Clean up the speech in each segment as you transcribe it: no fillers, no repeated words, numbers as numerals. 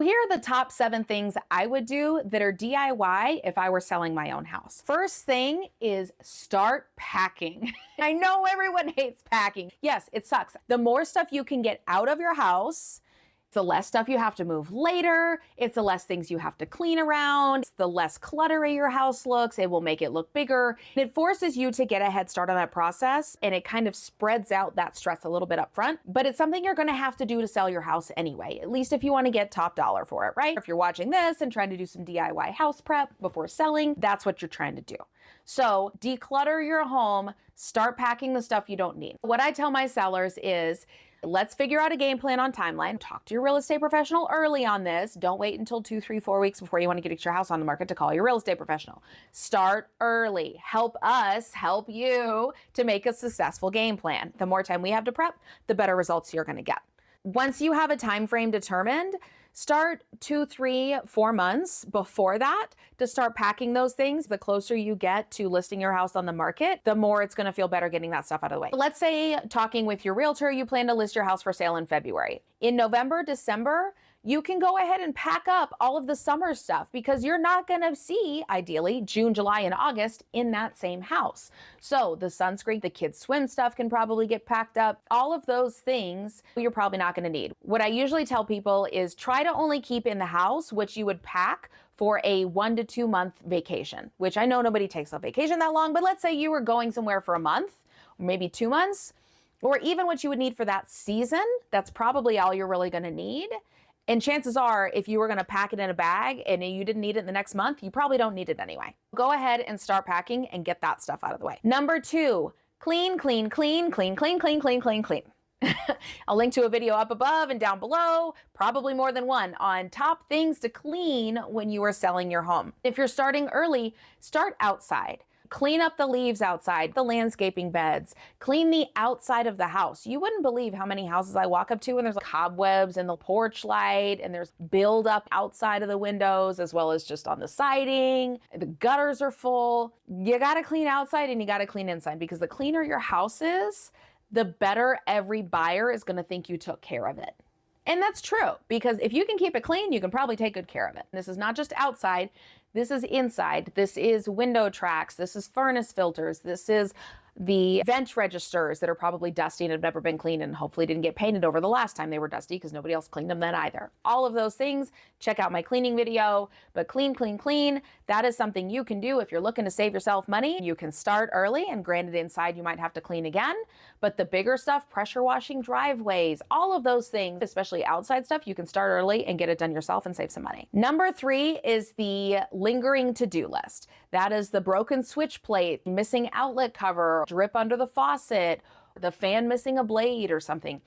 Here are the top 7 things I would do that are DIY if I were selling my own house. First thing is start packing. I know everyone hates packing. Yes, it sucks. The more stuff you can get out of your house, the less stuff you have to move later. It's the less things you have to clean around. It's the less cluttery your house looks. It will make it look bigger. It forces you to get a head start on that process, and it kind of spreads out that stress a little bit up front. But it's something you're going to have to do to sell your house anyway, at least if you want to get top dollar for it, right? If you're watching this and trying to do some DIY house prep before selling, that's what you're trying to do. So declutter your home, start packing the stuff you don't need. What I tell my sellers is, let's figure out a game plan on timeline. Talk to your real estate professional early on this. Don't wait until 2, 3, 4 weeks before you want to get your house on the market to call your real estate professional. Start early. Help us help you to make a successful game plan. The more time we have to prep, the better results you're going to get. Once you have a time frame determined, start 2, 3, 4 months before that to start packing those things. The closer you get to listing your house on the market, the more it's going to feel better getting that stuff out of the way. Let's say, talking with your realtor, you plan to list your house for sale in February. In November, December, you can go ahead and pack up all of the summer stuff because you're not going to see, ideally, June, July, and August in that same house. So the sunscreen, the kids' swim stuff can probably get packed up. All of those things you're probably not going to need. What I usually tell people is try to only keep in the house what you would pack for a 1 to 2 month vacation, which I know nobody takes a vacation that long, but let's say you were going somewhere for a month, or maybe 2 months, or even what you would need for that season. That's probably all you're really going to need. And chances are, if you were going to pack it in a bag and you didn't need it in the next month, you probably don't need it anyway. Go ahead and start packing and get that stuff out of the way. Number 2, clean, clean, clean, clean, clean, clean, clean, clean, clean. I'll link to a video up above and down below, probably more than one, on top things to clean when you are selling your home. If you're starting early, start outside. Clean up the leaves outside, the landscaping beds, clean the outside of the house. You wouldn't believe how many houses I walk up to and there's cobwebs in the porch light and there's buildup outside of the windows as well as just on the siding. The gutters are full. You gotta clean outside and you gotta clean inside, because the cleaner your house is, the better every buyer is gonna think you took care of it. And that's true, because if you can keep it clean, you can probably take good care of it. This is not just outside. This is inside. This is window tracks. This is furnace filters. This is the vent registers that are probably dusty and have never been cleaned and hopefully didn't get painted over the last time they were dusty because nobody else cleaned them then either. All of those things, check out my cleaning video. But clean, clean, clean, that is something you can do if you're looking to save yourself money. You can start early, and granted inside you might have to clean again, but the bigger stuff, pressure washing driveways, all of those things, especially outside stuff, you can start early and get it done yourself and save some money. Number 3 is the lingering to-do list. That is the broken switch plate, missing outlet cover, drip under the faucet, the fan missing a blade or something.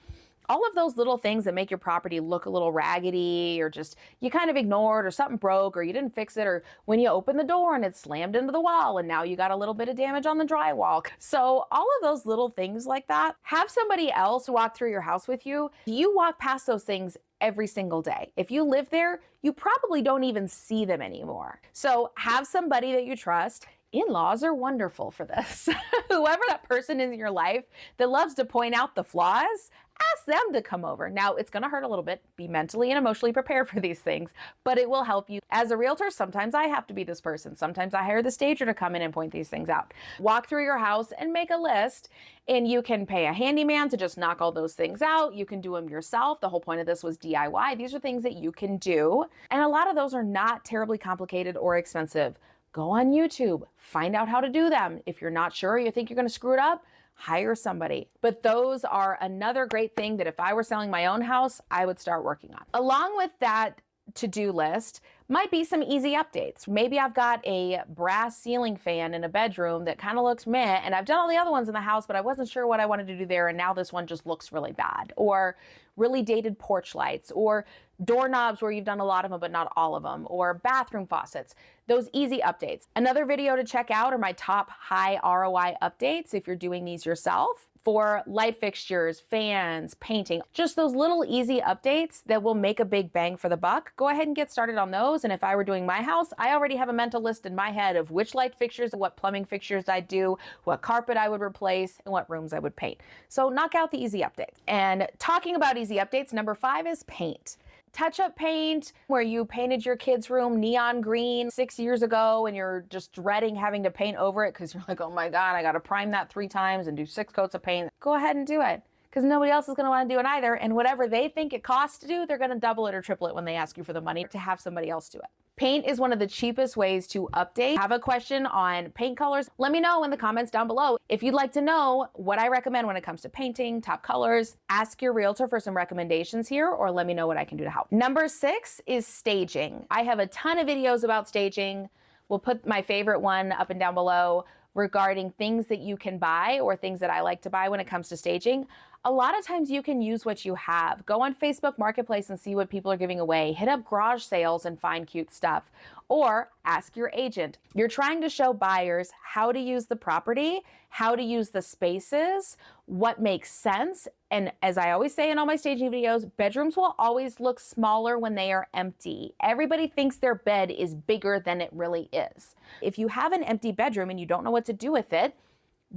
All of those little things that make your property look a little raggedy, or just you kind of ignored, or something broke, or you didn't fix it, or when you open the door and it slammed into the wall and now you got a little bit of damage on the drywall. So all of those little things like that, have somebody else walk through your house with you. You walk past those things every single day. If you live there, you probably don't even see them anymore. So have somebody that you trust. In-laws are wonderful for this. Whoever that person is in your life that loves to point out the flaws, ask them to come over. Now, it's going to hurt a little bit. Be mentally and emotionally prepared for these things, but it will help you. As a realtor, sometimes I have to be this person. Sometimes I hire the stager to come in and point these things out. Walk through your house and make a list, and you can pay a handyman to just knock all those things out. You can do them yourself. The whole point of this was DIY. These are things that you can do, and a lot of those are not terribly complicated or expensive. Go on YouTube, find out how to do them. If you're not sure, you think you're going to screw it up, hire somebody. But those are another great thing that if I were selling my own house, I would start working on. Along with that to-do list might be some easy updates. Maybe I've got a brass ceiling fan in a bedroom that kind of looks meh, and I've done all the other ones in the house, but I wasn't sure what I wanted to do there, and now this one just looks really bad. Or really dated porch lights, or doorknobs where you've done a lot of them but not all of them, or bathroom faucets. Those easy updates. Another video to check out are my top high ROI updates if you're doing these yourself, for light fixtures, fans, painting, just those little easy updates that will make a big bang for the buck. Go ahead and get started on those. And if I were doing my house, I already have a mental list in my head of which light fixtures, what plumbing fixtures I'd do, what carpet I would replace, and what rooms I would paint. So knock out the easy updates. And talking about easy updates, number 5 is paint. touch-up paint where you painted your kid's room neon green 6 years ago and you're just dreading having to paint over it because you're like, oh my God, I got to prime that 3 times and do 6 coats of paint. Go ahead and do it because nobody else is going to want to do it either. And whatever they think it costs to do, they're going to double it or triple it when they ask you for the money to have somebody else do it. Paint is one of the cheapest ways to update. Have a question on paint colors? Let me know in the comments down below. If you'd like to know what I recommend when it comes to painting, top colors, ask your realtor for some recommendations here, or let me know what I can do to help. Number 6 is staging. I have a ton of videos about staging. We'll put my favorite one up and down below regarding things that you can buy or things that I like to buy when it comes to staging. A lot of times you can use what you have. Go on Facebook Marketplace and see what people are giving away. Hit up garage sales and find cute stuff. Or ask your agent. You're trying to show buyers how to use the property, how to use the spaces, what makes sense. And as I always say in all my staging videos, bedrooms will always look smaller when they are empty. Everybody thinks their bed is bigger than it really is. If you have an empty bedroom and you don't know what to do with it,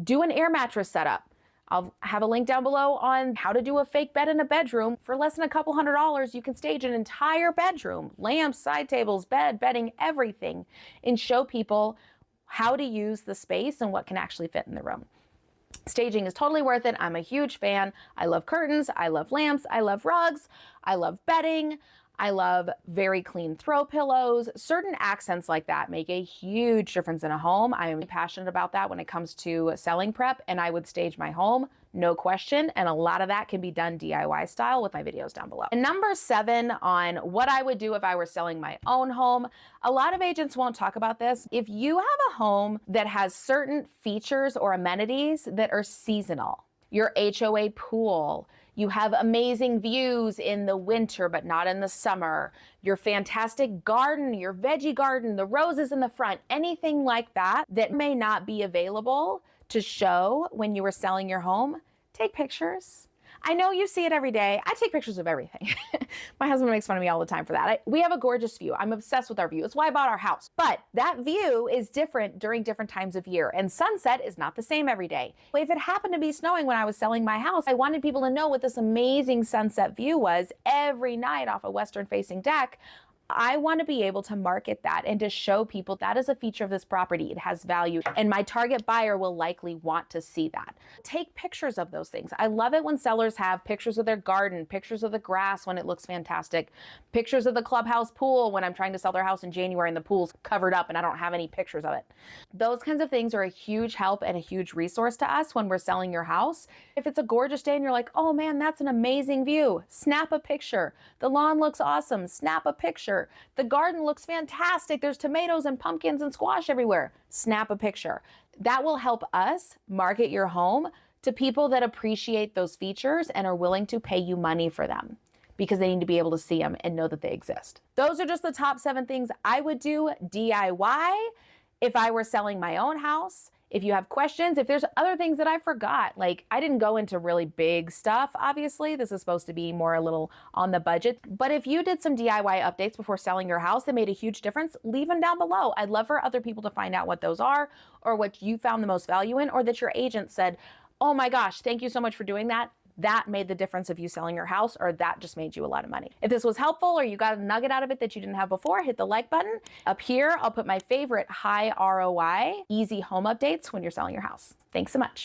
do an air mattress setup. I'll have a link down below on how to do a fake bed in a bedroom. For less than a couple $100s, you can stage an entire bedroom, lamps, side tables, bed, bedding, everything, and show people how to use the space and what can actually fit in the room. Staging is totally worth it. I'm a huge fan. I love curtains. I love lamps. I love rugs. I love bedding. I love very clean throw pillows. Certain accents like that make a huge difference in a home. I am passionate about that when it comes to selling prep, and I would stage my home, no question. And a lot of that can be done DIY style with my videos down below. And number 7 on what I would do if I were selling my own home. A lot of agents won't talk about this. If you have a home that has certain features or amenities that are seasonal, your HOA pool, you have amazing views in the winter, but not in the summer. Your fantastic garden, your veggie garden, the roses in the front, anything like that that may not be available to show when you were selling your home, take pictures. I know you see it every day. I take pictures of everything. My husband makes fun of me all the time for that. We have a gorgeous view. I'm obsessed with our view. It's why I bought our house. But that view is different during different times of year, and sunset is not the same every day. If it happened to be snowing when I was selling my house, I wanted people to know what this amazing sunset view was every night off a western-facing deck. I want to be able to market that and to show people that is a feature of this property. It has value, and my target buyer will likely want to see that. Take pictures of those things. I love it when sellers have pictures of their garden, pictures of the grass when it looks fantastic, pictures of the clubhouse pool when I'm trying to sell their house in January and the pool's covered up and I don't have any pictures of it. Those kinds of things are a huge help and a huge resource to us when we're selling your house. If it's a gorgeous day and you're like, oh man, that's an amazing view, snap a picture. The lawn looks awesome, snap a picture. The garden looks fantastic. There's tomatoes and pumpkins and squash everywhere. Snap a picture. That will help us market your home to people that appreciate those features and are willing to pay you money for them because they need to be able to see them and know that they exist. Those are just the top 7 things I would do DIY if I were selling my own house. If you have questions, if there's other things that I forgot, like I didn't go into really big stuff, obviously. This is supposed to be more a little on the budget. But if you did some DIY updates before selling your house that made a huge difference, leave them down below. I'd love for other people to find out what those are or what you found the most value in, or that your agent said, oh my gosh, thank you so much for doing that. That made the difference of you selling your house, or that just made you a lot of money. If this was helpful or you got a nugget out of it that you didn't have before, hit the like button. Up here, I'll put my favorite high ROI, easy home updates when you're selling your house. Thanks so much.